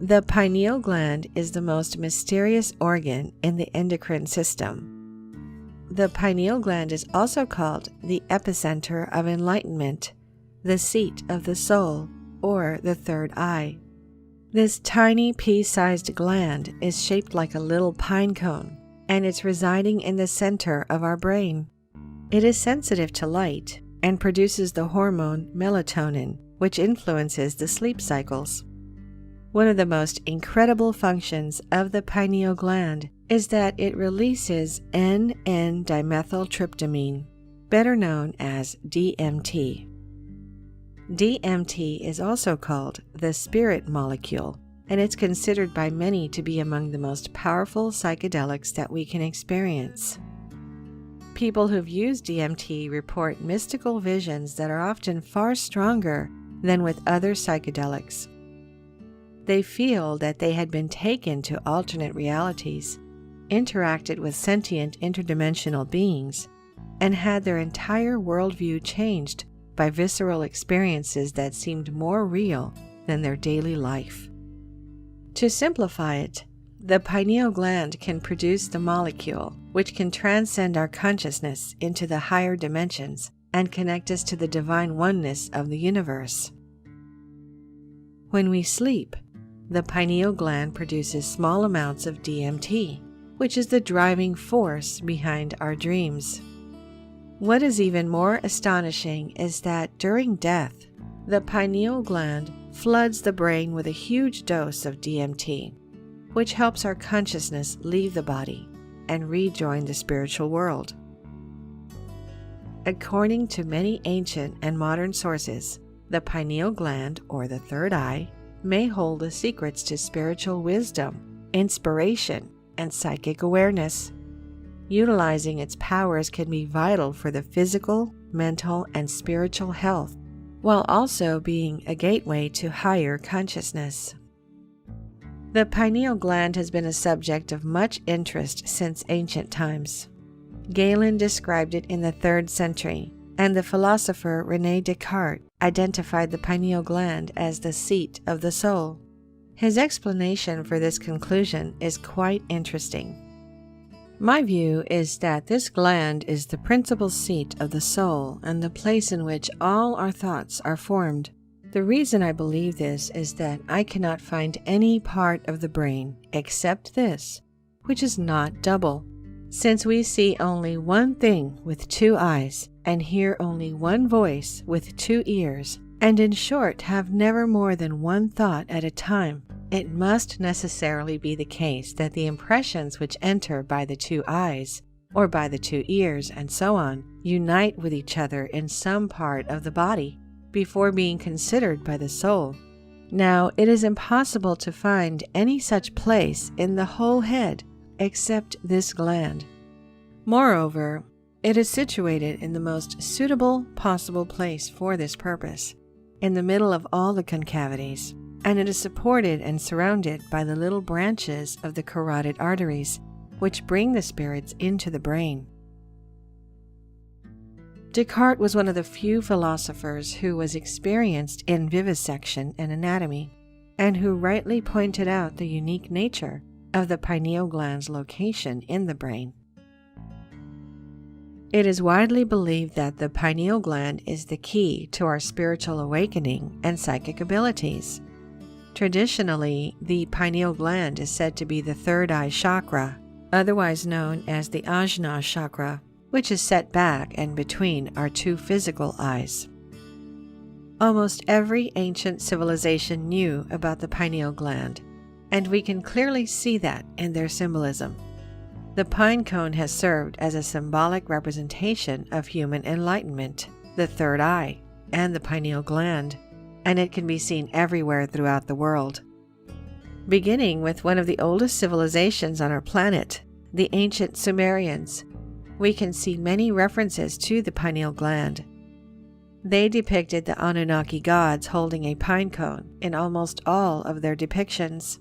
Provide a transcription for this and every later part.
The pineal gland is the most mysterious organ in the endocrine system. The pineal gland is also called the epicenter of enlightenment, the seat of the soul, or the third eye. This tiny pea-sized gland is shaped like a little pine cone, and it's residing in the center of our brain. It is sensitive to light and produces the hormone melatonin, which influences the sleep cycles. One of the most incredible functions of the pineal gland is that it releases N,N-dimethyltryptamine, better known as DMT. DMT is also called the spirit molecule, and it's considered by many to be among the most powerful psychedelics that we can experience. People who've used DMT report mystical visions that are often far stronger than with other psychedelics. They feel that they had been taken to alternate realities, interacted with sentient interdimensional beings, and had their entire worldview changed by visceral experiences that seemed more real than their daily life. To simplify it, the pineal gland can produce the molecule which can transcend our consciousness into the higher dimensions and connect us to the divine oneness of the universe. When we sleep, the pineal gland produces small amounts of DMT, which is the driving force behind our dreams. What is even more astonishing is that during death, the pineal gland floods the brain with a huge dose of DMT, which helps our consciousness leave the body and rejoin the spiritual world. According to many ancient and modern sources, the pineal gland, or the third eye, may hold the secrets to spiritual wisdom, inspiration, and psychic awareness. Utilizing its powers can be vital for the physical, mental, and spiritual health, while also being a gateway to higher consciousness. The pineal gland has been a subject of much interest since ancient times. Galen described it in the 3rd century, and the philosopher René Descartes identified the pineal gland as the seat of the soul. His explanation for this conclusion is quite interesting. My view is that this gland is the principal seat of the soul and the place in which all our thoughts are formed. The reason I believe this is that I cannot find any part of the brain except this, which is not double. Since we see only one thing with 2 eyes and hear only one voice with 2 ears, and in short have never more than one thought at a time, it must necessarily be the case that the impressions which enter by the 2 eyes, or by the 2 ears, and so on, unite with each other in some part of the body before being considered by the soul. Now, it is impossible to find any such place in the whole head except this gland. Moreover, it is situated in the most suitable possible place for this purpose, in the middle of all the concavities, and it is supported and surrounded by the little branches of the carotid arteries, which bring the spirits into the brain. Descartes was one of the few philosophers who was experienced in vivisection and anatomy, and who rightly pointed out the unique nature of the pineal gland's location in the brain. It is widely believed that the pineal gland is the key to our spiritual awakening and psychic abilities. Traditionally, the pineal gland is said to be the third eye chakra, otherwise known as the Ajna chakra, which is set back and between our 2 physical eyes. Almost every ancient civilization knew about the pineal gland, and we can clearly see that in their symbolism. The pine cone has served as a symbolic representation of human enlightenment, the third eye, and the pineal gland, and it can be seen everywhere throughout the world. Beginning with one of the oldest civilizations on our planet, the ancient Sumerians, we can see many references to the pineal gland. They depicted the Anunnaki gods holding a pine cone in almost all of their depictions.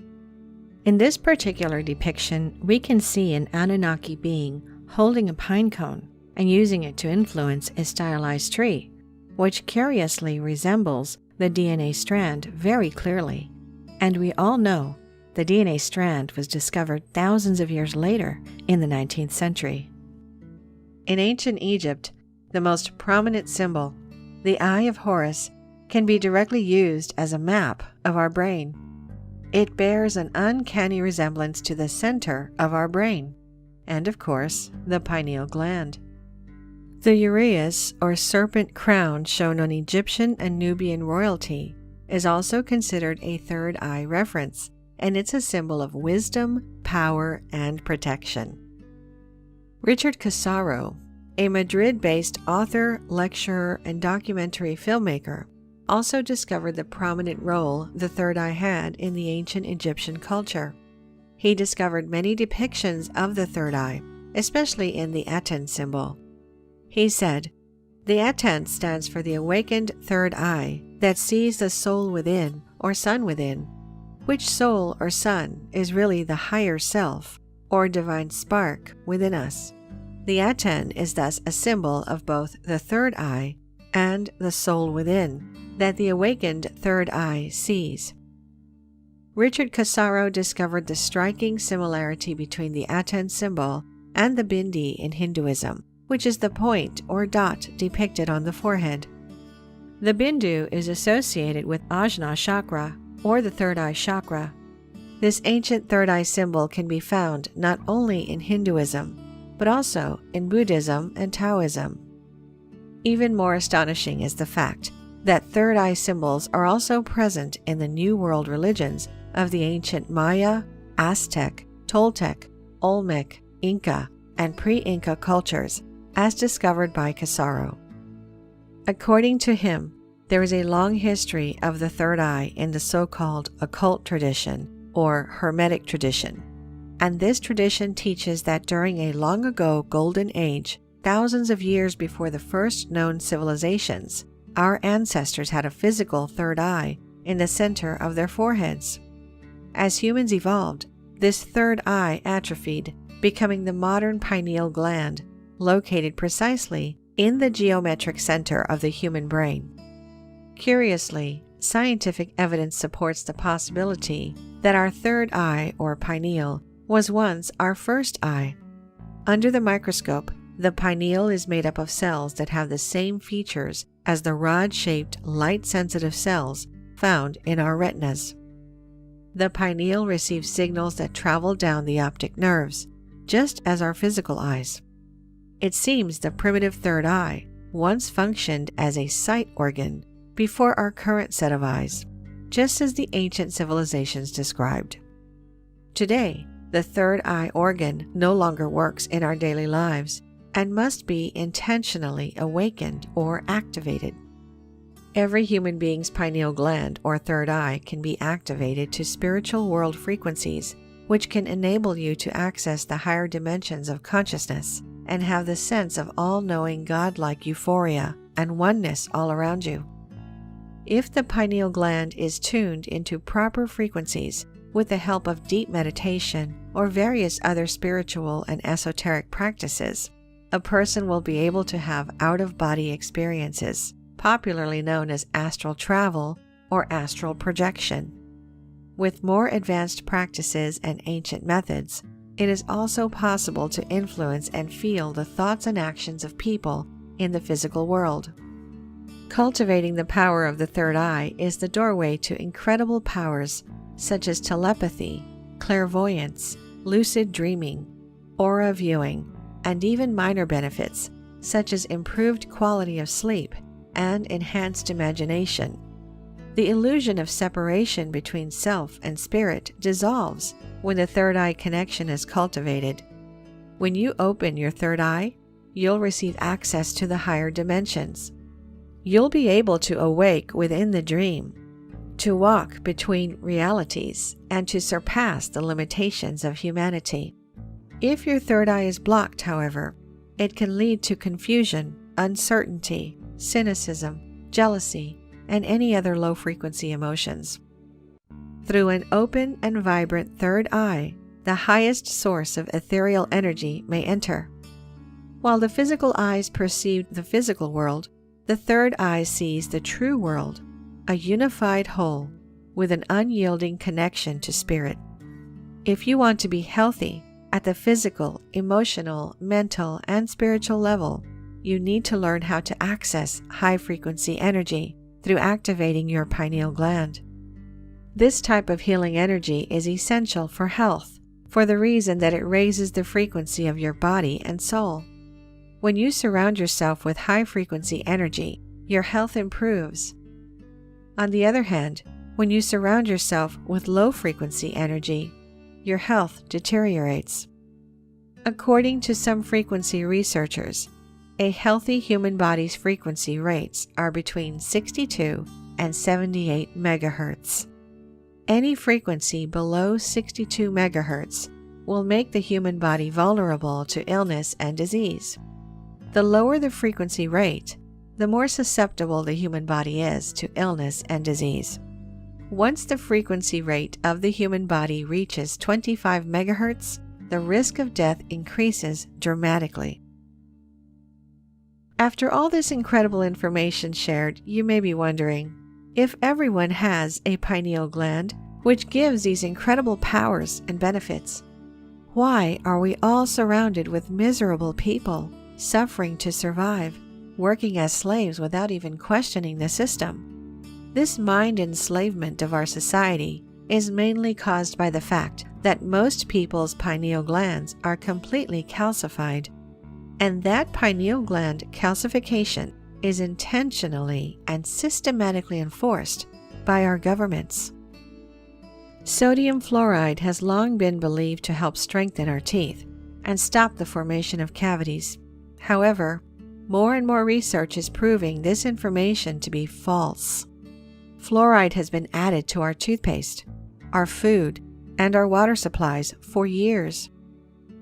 In this particular depiction, we can see an Anunnaki being holding a pine cone and using it to influence a stylized tree, which curiously resembles the DNA strand very clearly, And we all know the DNA strand was discovered thousands of years later in the 19th century. In ancient Egypt, the most prominent symbol, the Eye of Horus, can be directly used as a map of our brain. It bears an uncanny resemblance to the center of our brain, and of course, the pineal gland. The uraeus, or serpent crown shown on Egyptian and Nubian royalty, is also considered a third eye reference, and it's a symbol of wisdom, power, and protection. Richard Casaro, a Madrid-based author, lecturer, and documentary filmmaker, also discovered the prominent role the third eye had in the ancient Egyptian culture. He discovered many depictions of the third eye, especially in the Aten symbol. He said, "The Aten stands for the awakened third eye that sees the soul within, or sun within, which soul or sun is really the higher self, or divine spark within us. The Aten is thus a symbol of both the third eye and the soul within that the awakened third eye sees." Richard Casaro discovered the striking similarity between the Aten symbol and the bindi in Hinduism, which is the point or dot depicted on the forehead. The bindu is associated with Ajna chakra, or the third eye chakra. This ancient third eye symbol can be found not only in Hinduism, but also in Buddhism and Taoism. Even more astonishing is the fact that third eye symbols are also present in the New World religions of the ancient Maya, Aztec, Toltec, Olmec, Inca, and pre-Inca cultures, as discovered by Casaro. According to him, there is a long history of the third eye in the so-called occult tradition, or Hermetic tradition, and this tradition teaches that during a long ago golden age, thousands of years before the first known civilizations, our ancestors had a physical third eye in the center of their foreheads. As humans evolved, this third eye atrophied, becoming the modern pineal gland, located precisely in the geometric center of the human brain. Curiously, scientific evidence supports the possibility that our third eye, or pineal, was once our first eye. Under the microscope, the pineal is made up of cells that have the same features as the rod-shaped, light-sensitive cells found in our retinas. The pineal receives signals that travel down the optic nerves, just as our physical eyes. It seems the primitive third eye once functioned as a sight organ before our current set of eyes, just as the ancient civilizations described. Today, the third eye organ no longer works in our daily lives and must be intentionally awakened or activated. Every human being's pineal gland or third eye can be activated to spiritual world frequencies, which can enable you to access the higher dimensions of consciousness and have the sense of all-knowing godlike euphoria and oneness all around you. If the pineal gland is tuned into proper frequencies with the help of deep meditation or various other spiritual and esoteric practices, a person will be able to have out-of-body experiences, popularly known as astral travel or astral projection. With more advanced practices and ancient methods, it is also possible to influence and feel the thoughts and actions of people in the physical world. Cultivating the power of the third eye is the doorway to incredible powers such as telepathy, clairvoyance, lucid dreaming, aura viewing, and even minor benefits such as improved quality of sleep and enhanced imagination. The illusion of separation between self and spirit dissolves when the third eye connection is cultivated. When you open your third eye, you'll receive access to the higher dimensions. You'll be able to awake within the dream, to walk between realities, and to surpass the limitations of humanity. If your third eye is blocked, however, it can lead to confusion, uncertainty, cynicism, jealousy, and any other low-frequency emotions. Through an open and vibrant third eye, the highest source of ethereal energy may enter. While the physical eyes perceive the physical world, the third eye sees the true world, a unified whole. with an unyielding connection to spirit. If you want to be healthy at the physical, emotional, mental, and spiritual level, you need to learn how to access high-frequency energy through activating your pineal gland. This type of healing energy is essential for health, for the reason that it raises the frequency of your body and soul. When you surround yourself with high-frequency energy, your health improves. On the other hand, when you surround yourself with low-frequency energy, your health deteriorates. According to some frequency researchers, a healthy human body's frequency rates are between 62 and 78 megahertz. Any frequency below 62 megahertz will make the human body vulnerable to illness and disease. The lower the frequency rate, the more susceptible the human body is to illness and disease. Once the frequency rate of the human body reaches 25 megahertz, the risk of death increases dramatically. After all this incredible information shared, you may be wondering, if everyone has a pineal gland, which gives these incredible powers and benefits, why are we all surrounded with miserable people, suffering to survive, working as slaves without even questioning the system? This mind enslavement of our society is mainly caused by the fact that most people's pineal glands are completely calcified, and that pineal gland calcification is intentionally and systematically enforced by our governments. Sodium fluoride has long been believed to help strengthen our teeth and stop the formation of cavities. However, more and more research is proving this information to be false. Fluoride has been added to our toothpaste, our food, and our water supplies for years.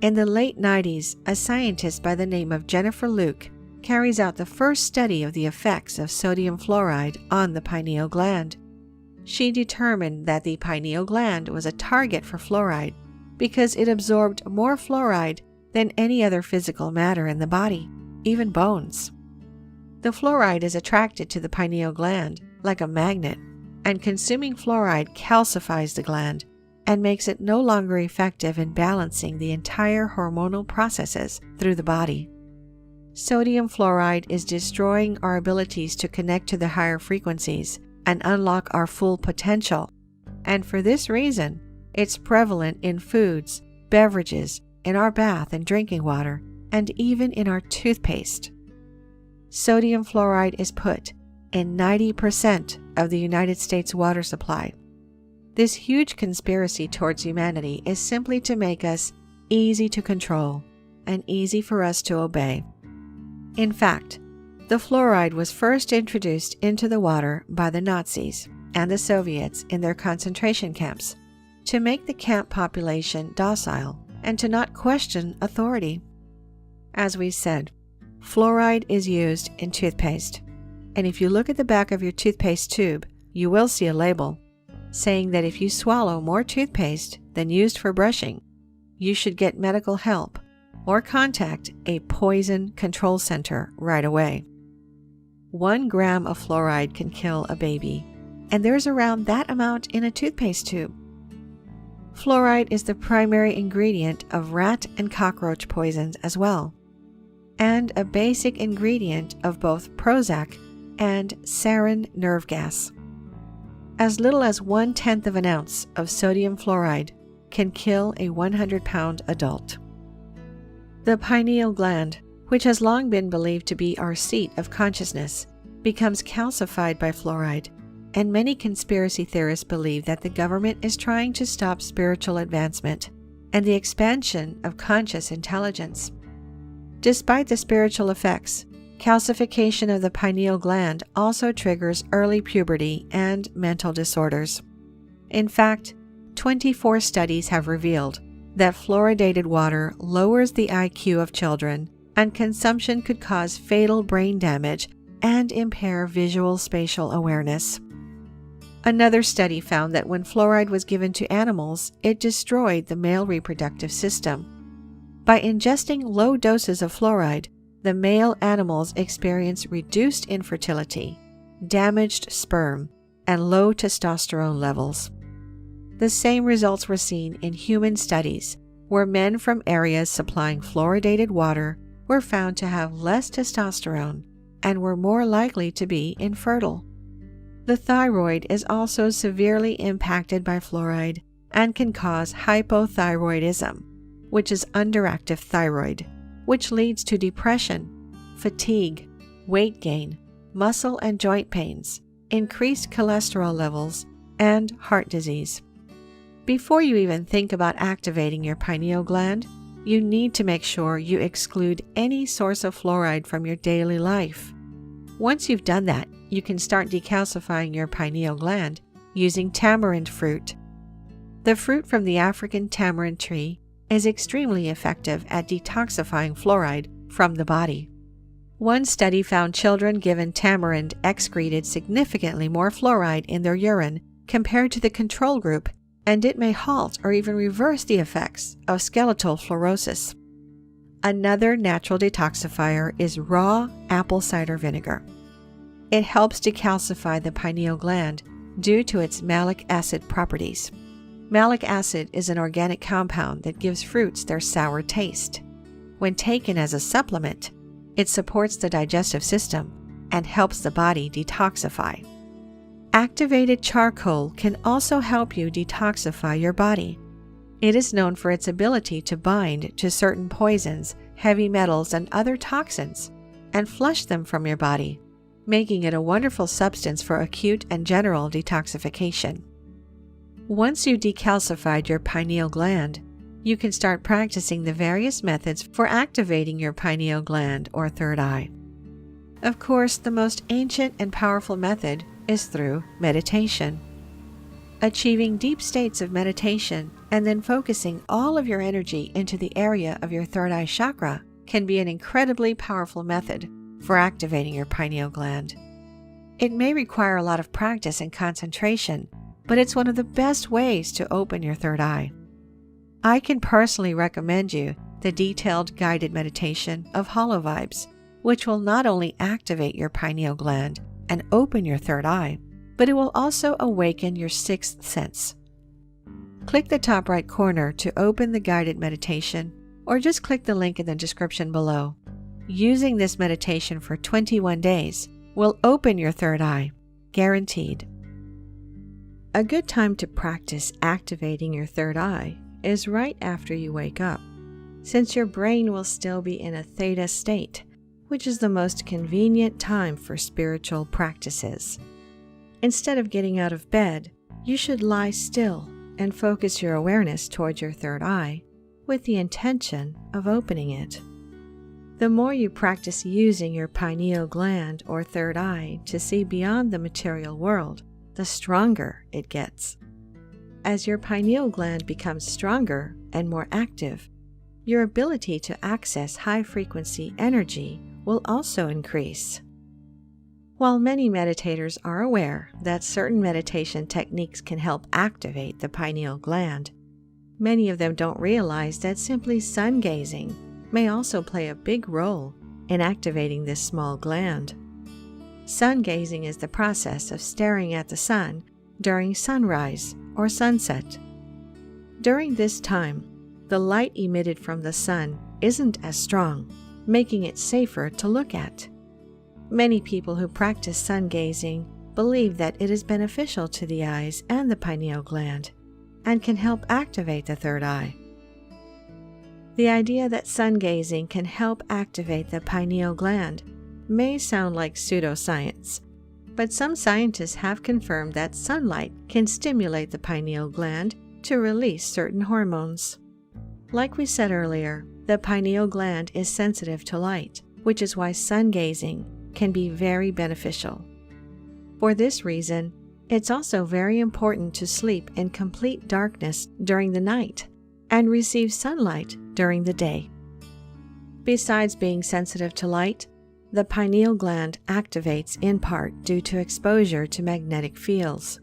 In the late 90s, a scientist by the name of Jennifer Luke carries out the first study of the effects of sodium fluoride on the pineal gland. She determined that the pineal gland was a target for fluoride because it absorbed more fluoride than any other physical matter in the body, even bones. The fluoride is attracted to the pineal gland like a magnet, and consuming fluoride calcifies the gland and makes it no longer effective in balancing the entire hormonal processes through the body. Sodium fluoride is destroying our abilities to connect to the higher frequencies and unlock our full potential, and for this reason, it's prevalent in foods, beverages, in our bath and drinking water, and even in our toothpaste. Sodium fluoride is put in 90% of the United States water supply. This huge conspiracy towards humanity is simply to make us easy to control and easy for us to obey. In fact, the fluoride was first introduced into the water by the Nazis and the Soviets in their concentration camps to make the camp population docile and to not question authority. As we said, fluoride is used in toothpaste, and if you look at the back of your toothpaste tube, you will see a label saying that if you swallow more toothpaste than used for brushing, you should get medical help or contact a poison control center right away. 1 gram of fluoride can kill a baby, and there's around that amount in a toothpaste tube. Fluoride is the primary ingredient of rat and cockroach poisons as well, and a basic ingredient of both Prozac and sarin nerve gas. As little as 1/10 of an ounce of sodium fluoride can kill a 100-pound adult. The pineal gland, which has long been believed to be our seat of consciousness, becomes calcified by fluoride, and many conspiracy theorists believe that the government is trying to stop spiritual advancement and the expansion of conscious intelligence. Despite the spiritual effects, calcification of the pineal gland also triggers early puberty and mental disorders. In fact, 24 studies have revealed that fluoridated water lowers the IQ of children, and consumption could cause fatal brain damage and impair visual spatial awareness. Another study found that when fluoride was given to animals, it destroyed the male reproductive system. By ingesting low doses of fluoride, the male animals experience reduced infertility, damaged sperm, and low testosterone levels. The same results were seen in human studies, where men from areas supplying fluoridated water were found to have less testosterone and were more likely to be infertile. The thyroid is also severely impacted by fluoride and can cause hypothyroidism, which is underactive thyroid, which leads to depression, fatigue, weight gain, muscle and joint pains, increased cholesterol levels, and heart disease. Before you even think about activating your pineal gland, you need to make sure you exclude any source of fluoride from your daily life. Once you've done that, you can start decalcifying your pineal gland using tamarind fruit. The fruit from the African tamarind tree is extremely effective at detoxifying fluoride from the body. One study found children given tamarind excreted significantly more fluoride in their urine compared to the control group, and it may halt or even reverse the effects of skeletal fluorosis. Another natural detoxifier is raw apple cider vinegar. It helps decalcify the pineal gland due to its malic acid properties. Malic acid is an organic compound that gives fruits their sour taste. When taken as a supplement, it supports the digestive system and helps the body detoxify. Activated charcoal can also help you detoxify your body. It is known for its ability to bind to certain poisons, heavy metals, and other toxins, and flush them from your body, making it a wonderful substance for acute and general detoxification. Once you decalcified your pineal gland, you can start practicing the various methods for activating your pineal gland or third eye. Of course, the most ancient and powerful method is through meditation. Achieving deep states of meditation and then focusing all of your energy into the area of your third eye chakra can be an incredibly powerful method for activating your pineal gland. It may require a lot of practice and concentration, but it's one of the best ways to open your third eye. I can personally recommend you the detailed guided meditation of Hollow Vibes, which will not only activate your pineal gland and open your third eye, but it will also awaken your sixth sense. Click the top right corner to open the guided meditation, or just click the link in the description below. Using this meditation for 21 days will open your third eye, guaranteed. A good time to practice activating your third eye is right after you wake up, since your brain will still be in a theta state, which is the most convenient time for spiritual practices. Instead of getting out of bed, you should lie still and focus your awareness towards your third eye with the intention of opening it. The more you practice using your pineal gland or third eye to see beyond the material world, the stronger it gets. As your pineal gland becomes stronger and more active, your ability to access high-frequency energy will also increase. While many meditators are aware that certain meditation techniques can help activate the pineal gland, many of them don't realize that simply sun gazing may also play a big role in activating this small gland. Sun gazing is the process of staring at the sun during sunrise or sunset. During this time, the light emitted from the sun isn't as strong, making it safer to look at. Many people who practice sun gazing believe that it is beneficial to the eyes and the pineal gland and can help activate the third eye. The idea that sun gazing can help activate the pineal gland may sound like pseudoscience, but some scientists have confirmed that sunlight can stimulate the pineal gland to release certain hormones. Like we said earlier, the pineal gland is sensitive to light, which is why sun gazing can be very beneficial. For this reason, it's also very important to sleep in complete darkness during the night and receive sunlight during the day. Besides being sensitive to light, the pineal gland activates in part due to exposure to magnetic fields.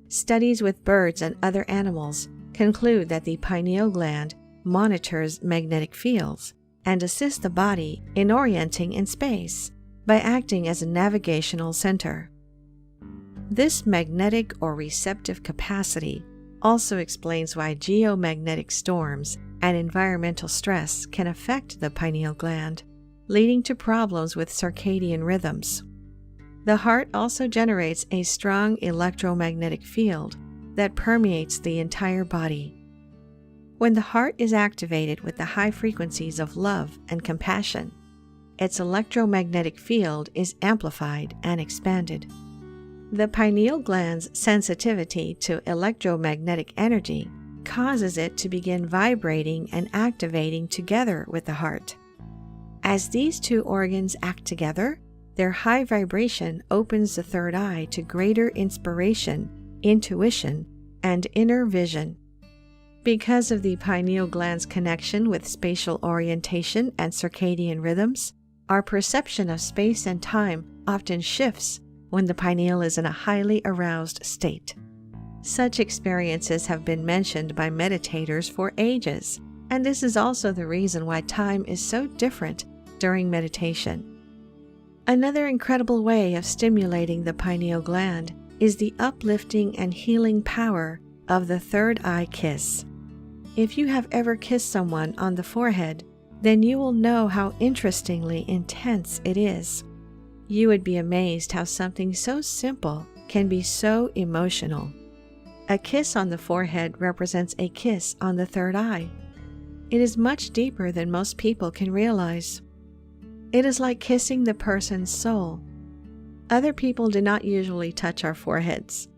Studies with birds and other animals conclude that the pineal gland monitors magnetic fields and assists the body in orienting in space by acting as a navigational center. This magnetic or receptive capacity also explains why geomagnetic storms and environmental stress can affect the pineal gland, leading to problems with circadian rhythms. The heart also generates a strong electromagnetic field that permeates the entire body. When the heart is activated with the high frequencies of love and compassion, its electromagnetic field is amplified and expanded. The pineal gland's sensitivity to electromagnetic energy causes it to begin vibrating and activating together with the heart. As these two organs act together, their high vibration opens the third eye to greater inspiration, intuition, and inner vision. Because of the pineal gland's connection with spatial orientation and circadian rhythms, our perception of space and time often shifts when the pineal is in a highly aroused state. Such experiences have been mentioned by meditators for ages, and this is also the reason why time is so different during meditation. Another incredible way of stimulating the pineal gland is the uplifting and healing power of the third eye kiss. If you have ever kissed someone on the forehead, then you will know how interestingly intense it is. You would be amazed how something so simple can be so emotional. A kiss on the forehead represents a kiss on the third eye. It is much deeper than most people can realize. It is like kissing the person's soul. Other people do not usually touch our foreheads.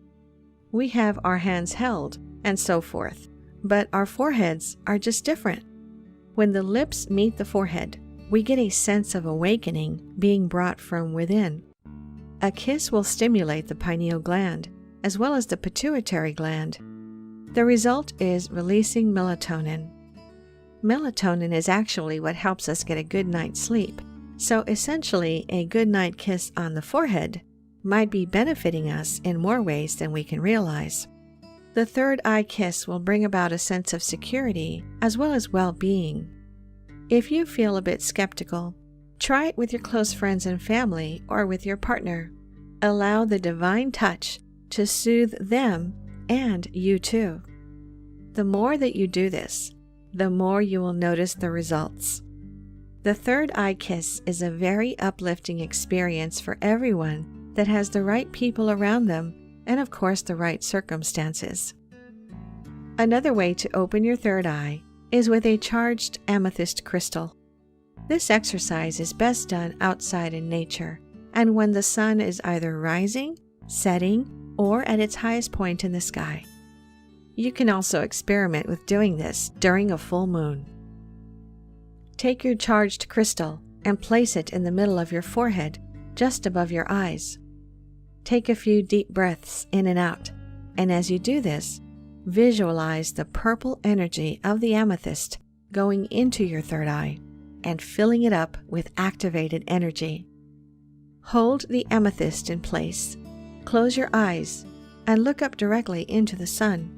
We have our hands held, and so forth, but our foreheads are just different. When the lips meet the forehead, we get a sense of awakening being brought from within. A kiss will stimulate the pineal gland, as well as the pituitary gland. The result is releasing melatonin. Melatonin is actually what helps us get a good night's sleep, so essentially a good night kiss on the forehead might be benefiting us in more ways than we can realize. The third eye kiss will bring about a sense of security as well as well-being. If you feel a bit skeptical, try it with your close friends and family or with your partner. Allow the divine touch to soothe them and you too. The more that you do this, the more you will notice the results. The third eye kiss is a very uplifting experience for everyone that has the right people around them and of course the right circumstances. Another way to open your third eye is with a charged amethyst crystal. This exercise is best done outside in nature and when the sun is either rising, setting, or at its highest point in the sky. You can also experiment with doing this during a full moon. Take your charged crystal and place it in the middle of your forehead, just above your eyes. Take a few deep breaths in and out, and as you do this, visualize the purple energy of the amethyst going into your third eye and filling it up with activated energy. Hold the amethyst in place, close your eyes, and look up directly into the sun.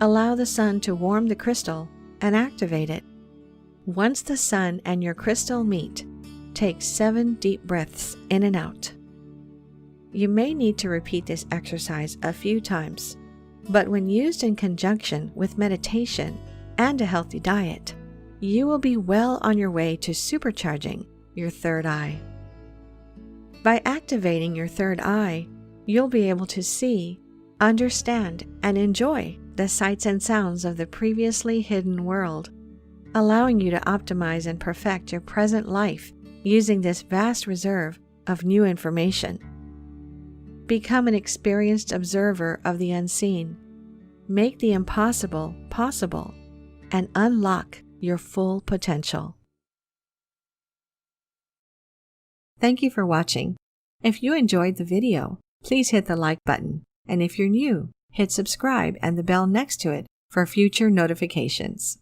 Allow the sun to warm the crystal and activate it. Once the sun and your crystal meet, take 7 deep breaths in and out. You may need to repeat this exercise a few times, but when used in conjunction with meditation and a healthy diet, you will be well on your way to supercharging your third eye. By activating your third eye, you'll be able to see, understand, and enjoy the sights and sounds of the previously hidden world, allowing you to optimize and perfect your present life using this vast reserve of new information. Become an experienced observer of the unseen. Make the impossible possible and unlock your full potential. Thank you for watching. If you enjoyed the video, please hit the like button, and if you're new, hit subscribe and the bell next to it for future notifications.